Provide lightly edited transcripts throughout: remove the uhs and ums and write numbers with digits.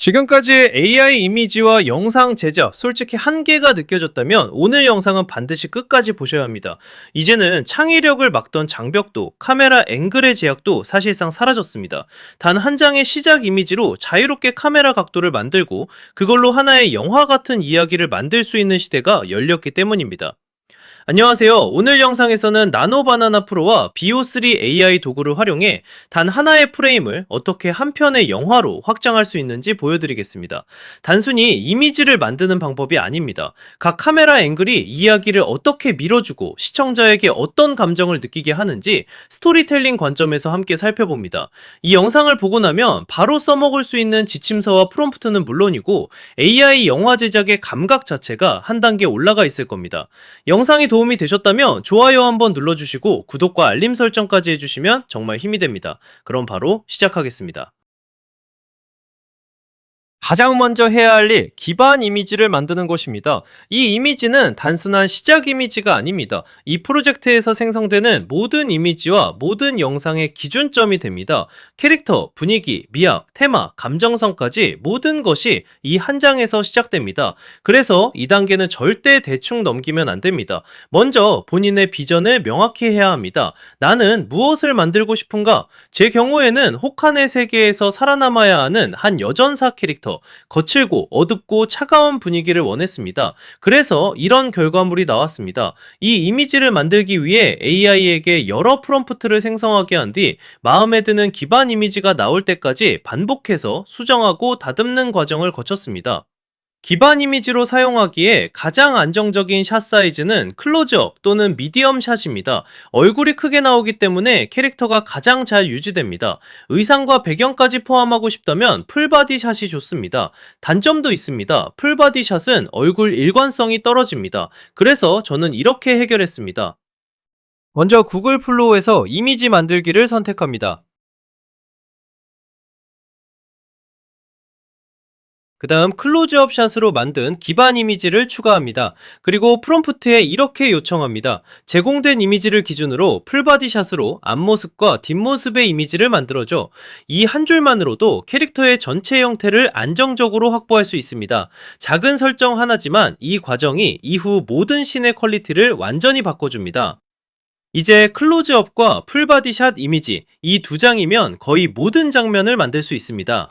지금까지 AI 이미지와 영상 제작, 솔직히 한계가 느껴졌다면 오늘 영상은 반드시 끝까지 보셔야 합니다. 이제는 창의력을 막던 장벽도, 카메라 앵글의 제약도 사실상 사라졌습니다. 단 한 장의 시작 이미지로 자유롭게 카메라 각도를 만들고 그걸로 하나의 영화 같은 이야기를 만들 수 있는 시대가 열렸기 때문입니다. 안녕하세요. 오늘 영상에서는 나노바나나 프로와 BO3 AI 도구를 활용해 단 하나의 프레임을 어떻게 한 편의 영화로 확장할 수 있는지 보여드리겠습니다. 단순히 이미지를 만드는 방법이 아닙니다. 각 카메라 앵글이 이야기를 어떻게 밀어주고 시청자에게 어떤 감정을 느끼게 하는지 스토리텔링 관점에서 함께 살펴봅니다. 이 영상을 보고 나면 바로 써먹을 수 있는 지침서와 프롬프트는 물론이고 AI 영화 제작의 감각 자체가 한 단계 올라가 있을 겁니다. 영상이 도움이 되셨다면 좋아요 한번 눌러주시고 구독과 알림 설정까지 해주시면 정말 힘이 됩니다. 그럼 바로 시작하겠습니다. 가장 먼저 해야 할 일, 기반 이미지를 만드는 것입니다. 이 이미지는 단순한 시작 이미지가 아닙니다. 이 프로젝트에서 생성되는 모든 이미지와 모든 영상의 기준점이 됩니다. 캐릭터, 분위기, 미학, 테마, 감정선까지 모든 것이 이 한 장에서 시작됩니다. 그래서 이 단계는 절대 대충 넘기면 안 됩니다. 먼저 본인의 비전을 명확히 해야 합니다. 나는 무엇을 만들고 싶은가? 제 경우에는 혹한의 세계에서 살아남아야 하는 한 여전사 캐릭터, 거칠고 어둡고 차가운 분위기를 원했습니다. 그래서 이런 결과물이 나왔습니다. 이 이미지를 만들기 위해 AI에게 여러 프롬프트를 생성하게 한 뒤 마음에 드는 기반 이미지가 나올 때까지 반복해서 수정하고 다듬는 과정을 거쳤습니다. 기반 이미지로 사용하기에 가장 안정적인 샷 사이즈는 클로즈업 또는 미디엄 샷입니다. 얼굴이 크게 나오기 때문에 캐릭터가 가장 잘 유지됩니다. 의상과 배경까지 포함하고 싶다면 풀바디 샷이 좋습니다. 단점도 있습니다. 풀바디 샷은 얼굴 일관성이 떨어집니다. 그래서 저는 이렇게 해결했습니다. 먼저 구글 플로우에서 이미지 만들기를 선택합니다. 그 다음 클로즈업 샷으로 만든 기반 이미지를 추가합니다. 그리고 프롬프트에 이렇게 요청합니다. 제공된 이미지를 기준으로 풀바디 샷으로 앞모습과 뒷모습의 이미지를 만들어줘. 이 한 줄만으로도 캐릭터의 전체 형태를 안정적으로 확보할 수 있습니다. 작은 설정 하나지만 이 과정이 이후 모든 씬의 퀄리티를 완전히 바꿔줍니다. 이제 클로즈업과 풀바디 샷 이미지, 이 두 장이면 거의 모든 장면을 만들 수 있습니다.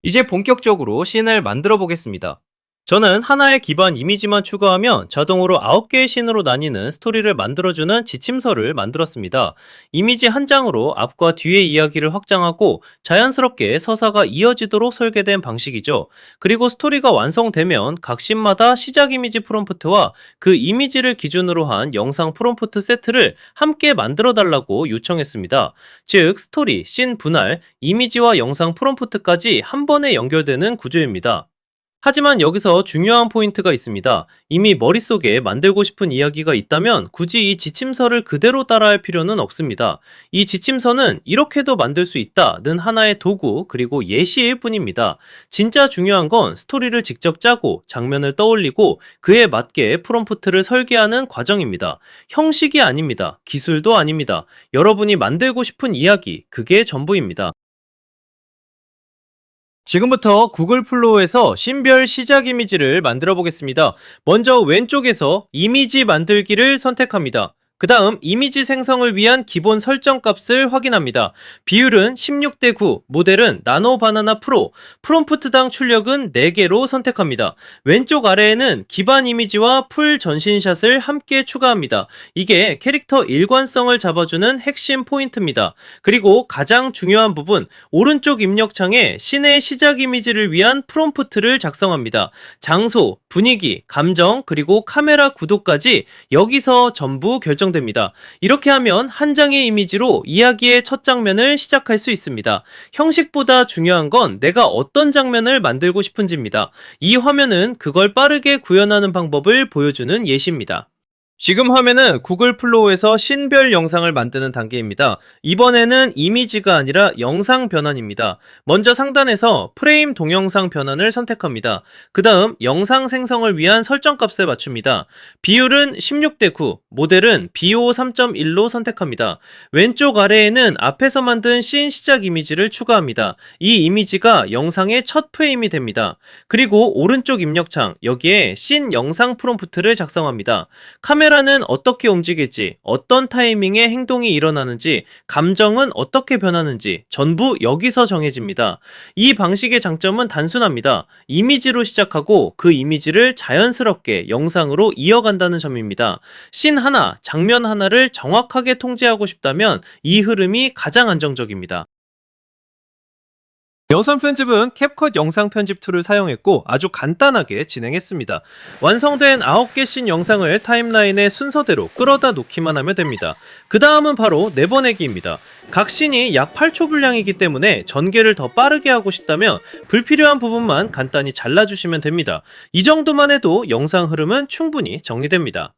이제 본격적으로 씬을 만들어 보겠습니다. 저는 하나의 기반 이미지만 추가하면 자동으로 9개의 씬으로 나뉘는 스토리를 만들어주는 지침서를 만들었습니다. 이미지 한 장으로 앞과 뒤의 이야기를 확장하고 자연스럽게 서사가 이어지도록 설계된 방식이죠. 그리고 스토리가 완성되면 각 씬마다 시작 이미지 프롬프트와 그 이미지를 기준으로 한 영상 프롬프트 세트를 함께 만들어 달라고 요청했습니다. 즉, 스토리, 씬 분할, 이미지와 영상 프롬프트까지 한 번에 연결되는 구조입니다. 하지만 여기서 중요한 포인트가 있습니다. 이미 머릿속에 만들고 싶은 이야기가 있다면 굳이 이 지침서를 그대로 따라할 필요는 없습니다. 이 지침서는 이렇게도 만들 수 있다는 하나의 도구 그리고 예시일 뿐입니다. 진짜 중요한 건 스토리를 직접 짜고 장면을 떠올리고 그에 맞게 프롬프트를 설계하는 과정입니다. 형식이 아닙니다. 기술도 아닙니다. 여러분이 만들고 싶은 이야기, 그게 전부입니다. 지금부터 구글 플로우에서 신별 시작 이미지를 만들어 보겠습니다. 먼저 왼쪽에서 이미지 만들기를 선택합니다. 그 다음 이미지 생성을 위한 기본 설정 값을 확인합니다. 비율은 16대 9, 모델은 나노바나나 프로, 프롬프트당 출력은 4개로 선택합니다. 왼쪽 아래에는 기반 이미지와 풀 전신샷을 함께 추가합니다. 이게 캐릭터 일관성을 잡아주는 핵심 포인트입니다. 그리고 가장 중요한 부분, 오른쪽 입력창에 씬의 시작 이미지를 위한 프롬프트를 작성합니다. 장소, 분위기, 감정, 그리고 카메라 구도까지 여기서 전부 결정됩니다. 이렇게 하면 한 장의 이미지로 이야기의 첫 장면을 시작할 수 있습니다. 형식보다 중요한 건 내가 어떤 장면을 만들고 싶은지입니다. 이 화면은 그걸 빠르게 구현하는 방법을 보여주는 예시입니다. 지금 화면은 구글 플로우에서 신별 영상을 만드는 단계입니다. 이번에는 이미지가 아니라 영상 변환입니다. 먼저 상단에서 프레임 동영상 변환을 선택합니다. 그 다음 영상 생성을 위한 설정 값을 맞춥니다. 비율은 16대 9, 모델은 BO 3.1로 선택합니다. 왼쪽 아래에는 앞에서 만든 씬 시작 이미지를 추가합니다. 이 이미지가 영상의 첫 프레임이 됩니다. 그리고 오른쪽 입력창, 여기에 씬 영상 프롬프트를 작성합니다. 카메라는 어떻게 움직일지, 어떤 타이밍에 행동이 일어나는지, 감정은 어떻게 변하는지 전부 여기서 정해집니다. 이 방식의 장점은 단순합니다. 이미지로 시작하고 그 이미지를 자연스럽게 영상으로 이어간다는 점입니다. 씬 하나, 장면 하나를 정확하게 통제하고 싶다면 이 흐름이 가장 안정적입니다. 영상 편집은 캡컷 영상 편집 툴을 사용했고 아주 간단하게 진행했습니다. 완성된 9개 씬 영상을 타임라인에 순서대로 끌어다 놓기만 하면 됩니다. 그 다음은 바로 내보내기입니다. 각 씬이 약 8초 분량이기 때문에 전개를 더 빠르게 하고 싶다면 불필요한 부분만 간단히 잘라주시면 됩니다. 이 정도만 해도 영상 흐름은 충분히 정리됩니다.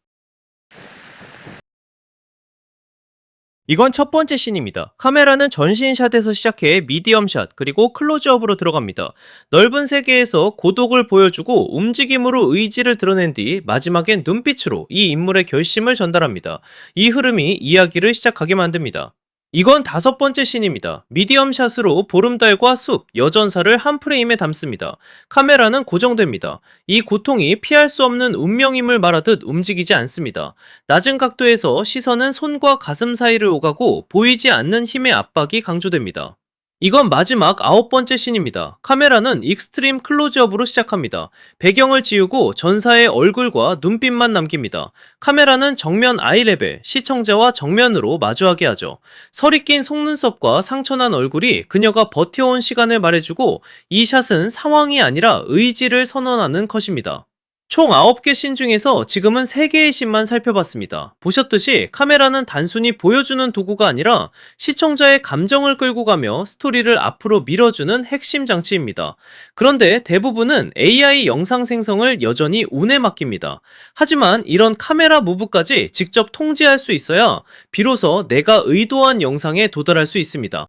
이건 첫 번째 씬입니다. 카메라는 전신샷에서 시작해 미디엄샷 그리고 클로즈업으로 들어갑니다. 넓은 세계에서 고독을 보여주고 움직임으로 의지를 드러낸 뒤 마지막엔 눈빛으로 이 인물의 결심을 전달합니다. 이 흐름이 이야기를 시작하게 만듭니다. 이건 다섯 번째 씬입니다. 미디엄 샷으로 보름달과 숲, 여전사를 한 프레임에 담습니다. 카메라는 고정됩니다. 이 고통이 피할 수 없는 운명임을 말하듯 움직이지 않습니다. 낮은 각도에서 시선은 손과 가슴 사이를 오가고 보이지 않는 힘의 압박이 강조됩니다. 이건 마지막 9번째 씬입니다. 카메라는 익스트림 클로즈업으로 시작합니다. 배경을 지우고 전사의 얼굴과 눈빛만 남깁니다. 카메라는 정면 아이 레벨, 시청자와 정면으로 마주하게 하죠. 설이 낀 속눈썹과 상처난 얼굴이 그녀가 버텨온 시간을 말해주고 이 샷은 상황이 아니라 의지를 선언하는 컷입니다. 총 9개 씬 중에서 지금은 3개의 씬만 살펴봤습니다. 보셨듯이 카메라는 단순히 보여주는 도구가 아니라 시청자의 감정을 끌고 가며 스토리를 앞으로 밀어주는 핵심 장치입니다. 그런데 대부분은 AI 영상 생성을 여전히 운에 맡깁니다. 하지만 이런 카메라 무브까지 직접 통제할 수 있어야 비로소 내가 의도한 영상에 도달할 수 있습니다.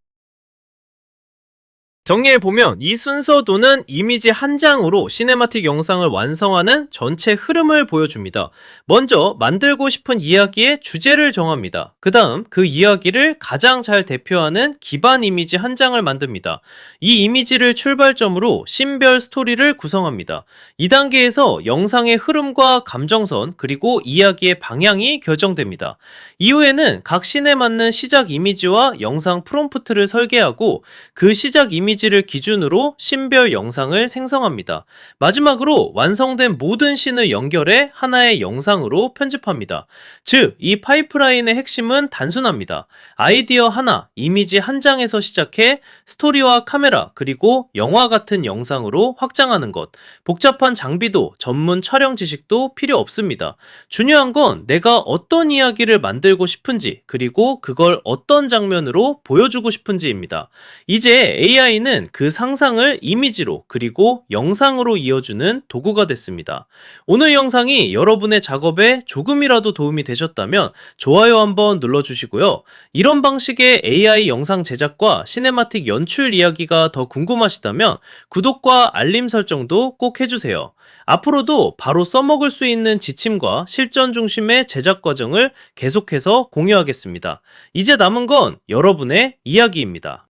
정리해보면 이 순서도는 이미지 한 장으로 시네마틱 영상을 완성하는 전체 흐름을 보여줍니다. 먼저 만들고 싶은 이야기의 주제를 정합니다. 그 다음 그 이야기를 가장 잘 대표하는 기반 이미지 한 장을 만듭니다. 이 이미지를 출발점으로 씬별 스토리를 구성합니다. 이 단계에서 영상의 흐름과 감정선 그리고 이야기의 방향이 결정됩니다. 이후에는 각 씬에 맞는 시작 이미지와 영상 프롬프트를 설계하고 그 시작 이미지를 기준으로 씬별 영상을 생성합니다. 마지막으로 완성된 모든 씬을 연결해 하나의 영상으로 편집합니다. 즉, 이 파이프라인의 핵심은 단순합니다. 아이디어 하나, 이미지 한 장에서 시작해 스토리와 카메라, 그리고 영화 같은 영상으로 확장하는 것. 복잡한 장비도 전문 촬영 지식도 필요 없습니다. 중요한 건 내가 어떤 이야기를 만들고 싶은지, 그리고 그걸 어떤 장면으로 보여주고 싶은지입니다. 이제 AI는 그 상상을 이미지로 그리고 영상으로 이어주는 도구가 됐습니다. 오늘 영상이 여러분의 작업에 조금이라도 도움이 되셨다면 좋아요 한번 눌러주시고요. 이런 방식의 AI 영상 제작과 시네마틱 연출 이야기가 더 궁금하시다면 구독과 알림 설정도 꼭 해주세요. 앞으로도 바로 써먹을 수 있는 지침과 실전 중심의 제작 과정을 계속해서 공유하겠습니다. 이제 남은 건 여러분의 이야기입니다.